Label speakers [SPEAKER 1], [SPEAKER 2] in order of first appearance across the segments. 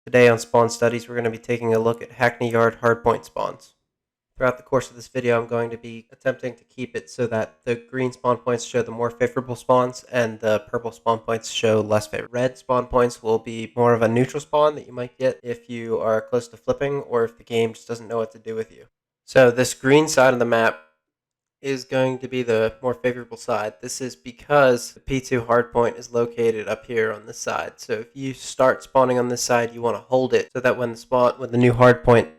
[SPEAKER 1] Today on Spawn Studies, we're going to be taking a look at Hackney Yard hardpoint spawns. Throughout the course of this video, I'm going to be attempting to keep it so that the green spawn points show the more favorable spawns and the purple spawn points show less favorable. Red spawn points will be more of a neutral spawn that you might get if you are close to flipping or if the game just doesn't know what to do with you. So this green side of the map is going to be the more favorable side. This is because the P2 hardpoint is located up here on this side. So if you start spawning on this side, you want to hold it so that when the new hardpoint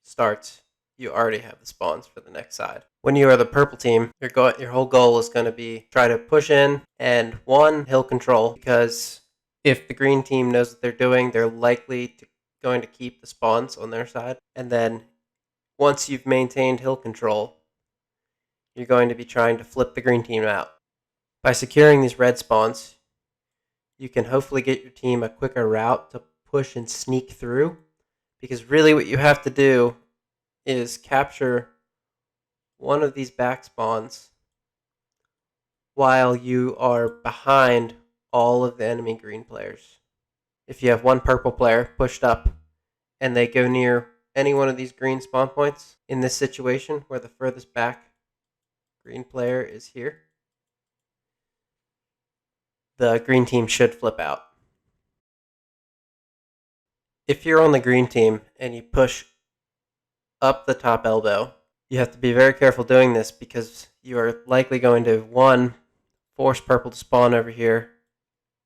[SPEAKER 1] starts, you already have the spawns for the next side. When you are the purple team, your whole goal is going to be try to push in and hill control, because if the green team knows what they're doing, they're likely going to keep the spawns on their side. And then once you've maintained hill control, you're going to be trying to flip the green team out. By securing these red spawns, you can hopefully get your team a quicker route to push and sneak through, because really what you have to do is capture one of these back spawns while you are behind all of the enemy green players. If you have one purple player pushed up and they go near any one of these green spawn points, in this situation where the furthest back green player is here, the green team should flip out. If you're on the green team and you push up the top elbow, you have to be very careful doing this, because you are likely going to, one, force purple to spawn over here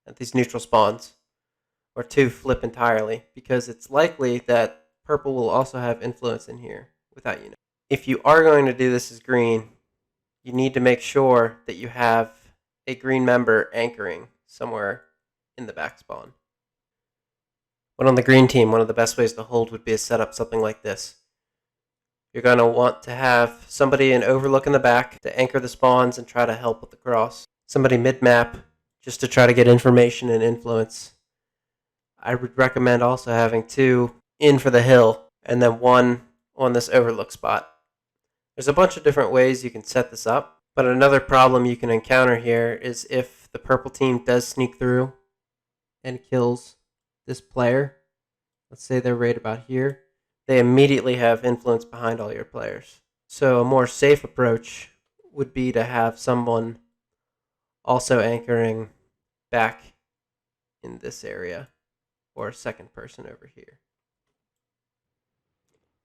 [SPEAKER 1] at these neutral spawns, or two, flip entirely, because it's likely that purple will also have influence in here without you knowing. If you are going to do this as green, you need to make sure that you have a green member anchoring somewhere in the back spawn. When on the green team, one of the best ways to hold would be to set up something like this. You're going to want to have somebody in overlook in the back to anchor the spawns and try to help with the cross. Somebody mid-map just to try to get information and influence. I would recommend also having two in for the hill and then one on this overlook spot. There's a bunch of different ways you can set this up, but another problem you can encounter here is if the purple team does sneak through and kills this player, let's say they're right about here, they immediately have influence behind all your players. So a more safe approach would be to have someone also anchoring back in this area, or a second person over here.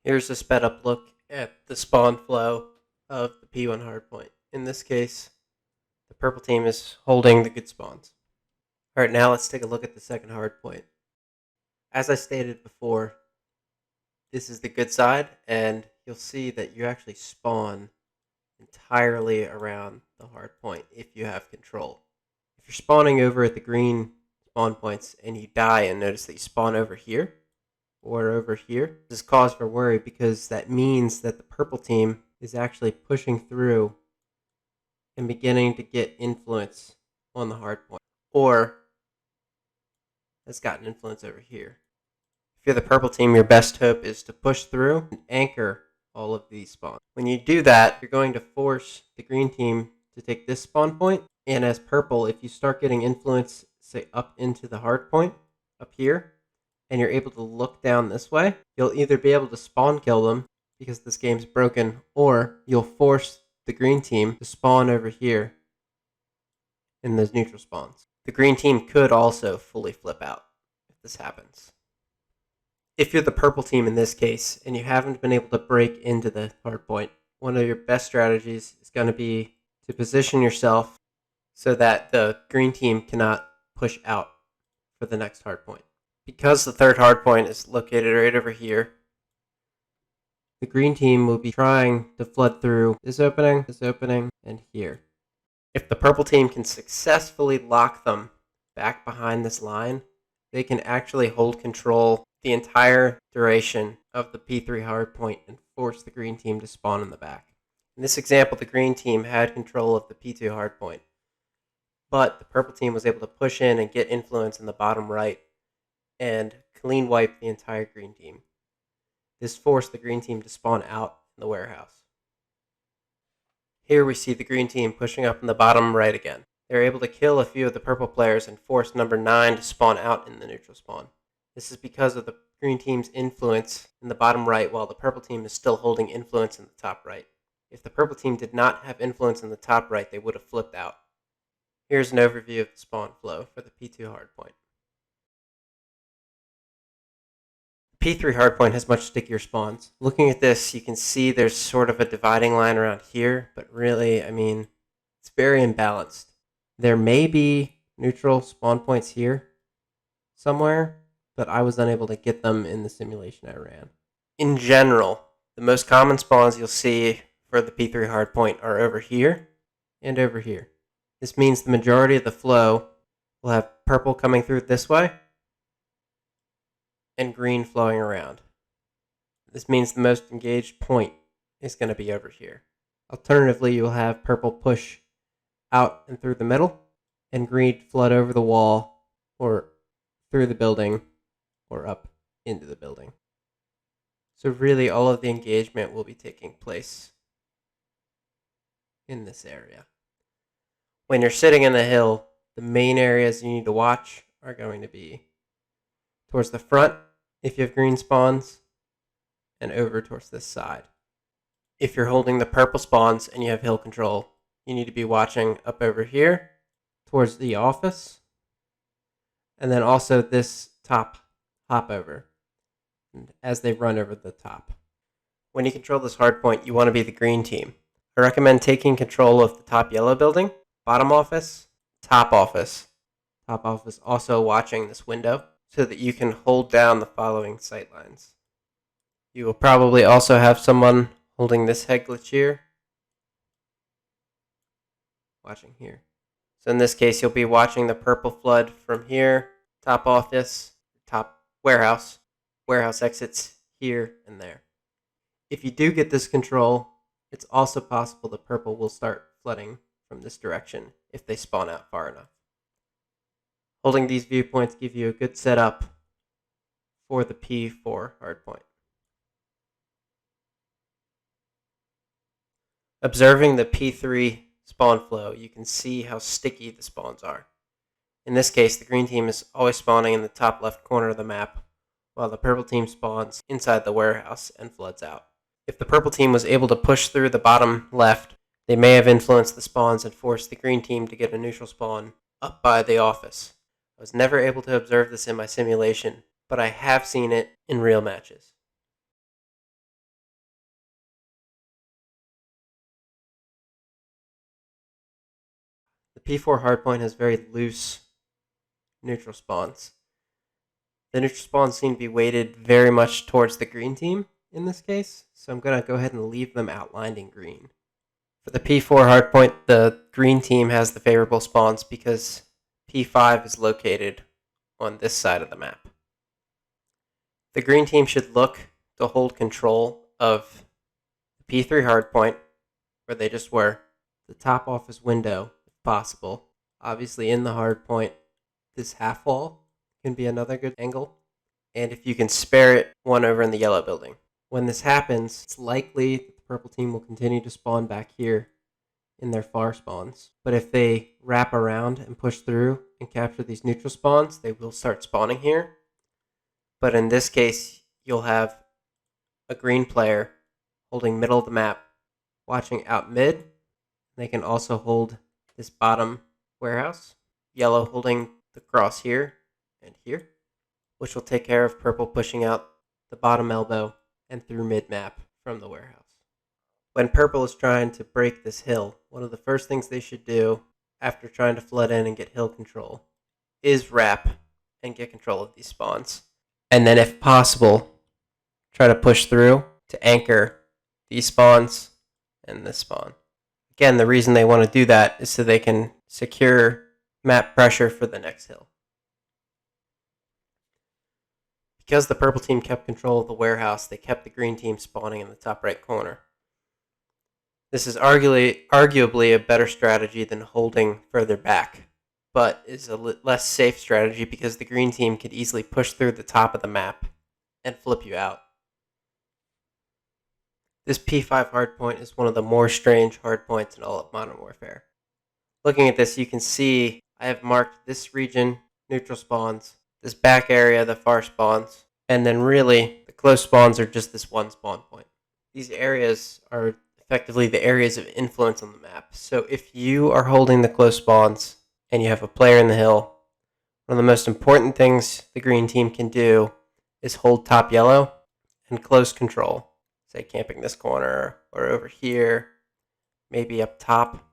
[SPEAKER 1] Here's a sped up look at the spawn flow of the P1 hardpoint. In this case, the purple team is holding the good spawns. Alright, now let's take a look at the second hardpoint. As I stated before, this is the good side, and you'll see that you actually spawn entirely around the hardpoint if you have control. If you're spawning over at the green spawn points and you die and notice that you spawn over here or over here, this is cause for worry, because that means that the purple team is actually pushing through and beginning to get influence on the hardpoint, or has gotten influence over here. If you're the purple team, your best hope is to push through and anchor all of these spawns. When you do that, you're going to force the green team to take this spawn point, and as purple, if you start getting influence, say up into the hard point up here, and you're able to look down this way, you'll either be able to spawn kill them because this game's broken, or you'll force the green team to spawn over here in those neutral spawns. The green team could also fully flip out if this happens. If you're the purple team in this case, and you haven't been able to break into the hardpoint, one of your best strategies is going to be to position yourself so that the green team cannot push out for the next hardpoint. Because the third hardpoint is located right over here, the green team will be trying to flood through this opening, and here. If the purple team can successfully lock them back behind this line, they can actually hold control the entire duration of the P3 hardpoint and force the green team to spawn in the back. In this example, the green team had control of the P2 hardpoint, but the purple team was able to push in and get influence in the bottom right and clean wipe the entire green team. This forced the green team to spawn out in the warehouse. Here we see the green team pushing up in the bottom right again. They're able to kill a few of the purple players and force number 9 to spawn out in the neutral spawn. This is because of the green team's influence in the bottom right, while the purple team is still holding influence in the top right. If the purple team did not have influence in the top right, they would have flipped out. Here's an overview of the spawn flow for the P2 hardpoint. P3 hardpoint has much stickier spawns. Looking at this, you can see there's sort of a dividing line around here, but really, it's very imbalanced. There may be neutral spawn points here somewhere, but I was unable to get them in the simulation I ran. In general, the most common spawns you'll see for the P3 hardpoint are over here and over here. This means the majority of the flow will have purple coming through this way and green flowing around. This means the most engaged point is going to be over here. Alternatively, you'll have purple push out and through the middle, and green flood over the wall or through the building or up into the building. So really, all of the engagement will be taking place in this area. When you're sitting in the hill, the main areas you need to watch are going to be towards the front, if you have green spawns, and over towards this side. If you're holding the purple spawns and you have hill control, you need to be watching up over here towards the office, and then also this top hop over as they run over the top. When you control this hardpoint, you want to be the green team. I recommend taking control of the top yellow building, bottom office, top office. Top office also watching this window so that you can hold down the following sight lines. You will probably also have someone holding this head glitch here, watching here. So in this case, you'll be watching the purple flood from here, top office, top warehouse. Warehouse exits here and there. If you do get this control, it's also possible the purple will start flooding from this direction if they spawn out far enough. Holding these viewpoints give you a good setup for the P4 hardpoint. Observing the P3 spawn flow, you can see how sticky the spawns are. In this case, the green team is always spawning in the top left corner of the map, while the purple team spawns inside the warehouse and floods out. If the purple team was able to push through the bottom left, they may have influenced the spawns and forced the green team to get a neutral spawn up by the office. I was never able to observe this in my simulation, but I have seen it in real matches. The P4 hardpoint has very loose neutral spawns. The neutral spawns seem to be weighted very much towards the green team in this case, so I'm going to go ahead and leave them outlined in green. For the P4 hardpoint, the green team has the favorable spawns because P5 is located on this side of the map. The green team should look to hold control of the P3 hardpoint, where they just were, the top office window, if possible. Obviously in the hardpoint, this half wall can be another good angle, and if you can spare it, one over in the yellow building. When this happens, it's likely that the purple team will continue to spawn back here in their far spawns. But if they wrap around and push through and capture these neutral spawns, they will start spawning here. But in this case, you'll have a green player holding middle of the map, watching out mid. They can also hold this bottom warehouse. Yellow holding the cross here and here, which will take care of purple pushing out the bottom elbow and through mid-map from the warehouse. When purple is trying to break this hill, one of the first things they should do after trying to flood in and get hill control is wrap and get control of these spawns. And then if possible, try to push through to anchor these spawns and this spawn. Again, the reason they want to do that is so they can secure map pressure for the next hill. Because the purple team kept control of the warehouse, they kept the green team spawning in the top right corner. This is arguably a better strategy than holding further back, but is a less safe strategy because the green team could easily push through the top of the map and flip you out. This P5 hardpoint is one of the more strange hardpoints in all of Modern Warfare. Looking at this, you can see I have marked this region, neutral spawns, this back area, the far spawns, and then really the close spawns are just this one spawn point. These areas are effectively the areas of influence on the map. So if you are holding the close spawns and you have a player in the hill, one of the most important things the green team can do is hold top yellow and close control. Say camping this corner or over here, maybe up top,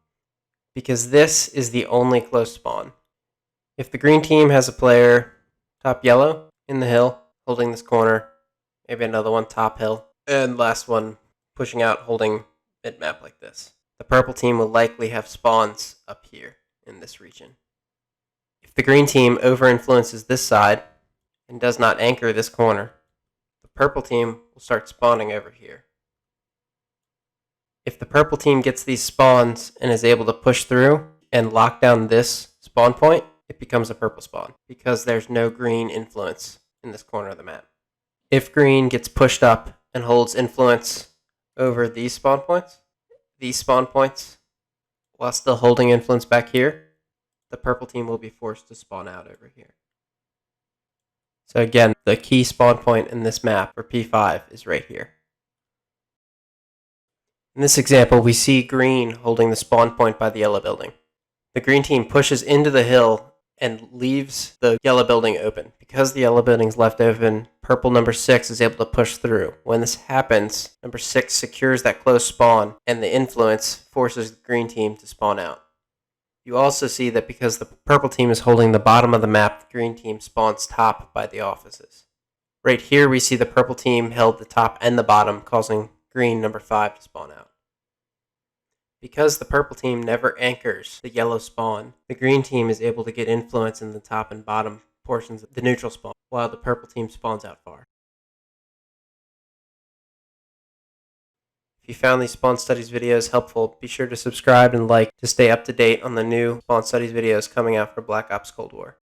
[SPEAKER 1] because this is the only close spawn. If the green team has a player top yellow in the hill holding this corner, maybe another one top hill, and last one pushing out holding mid map like this, the purple team will likely have spawns up here in this region. If the green team over-influences this side and does not anchor this corner, the purple team will start spawning over here. If the purple team gets these spawns and is able to push through and lock down this spawn point, it becomes a purple spawn because there's no green influence in this corner of the map. If green gets pushed up and holds influence over these spawn points, while still holding influence back here, the purple team will be forced to spawn out over here. So again, the key spawn point in this map for P5 is right here. In this example, we see green holding the spawn point by the yellow building. The green team pushes into the hill and leaves the yellow building open. Because the yellow building is left open, purple number 6 is able to push through. When this happens, number 6 secures that close spawn, and the influence forces the green team to spawn out. You also see that because the purple team is holding the bottom of the map, the green team spawns top by the offices. Right here we see the purple team held the top and the bottom, causing green number 5 to spawn out. Because the purple team never anchors the yellow spawn, the green team is able to get influence in the top and bottom portions of the neutral spawn, while the purple team spawns out far. If you found these Spawn Studies videos helpful, be sure to subscribe and like to stay up to date on the new Spawn Studies videos coming out for Black Ops Cold War.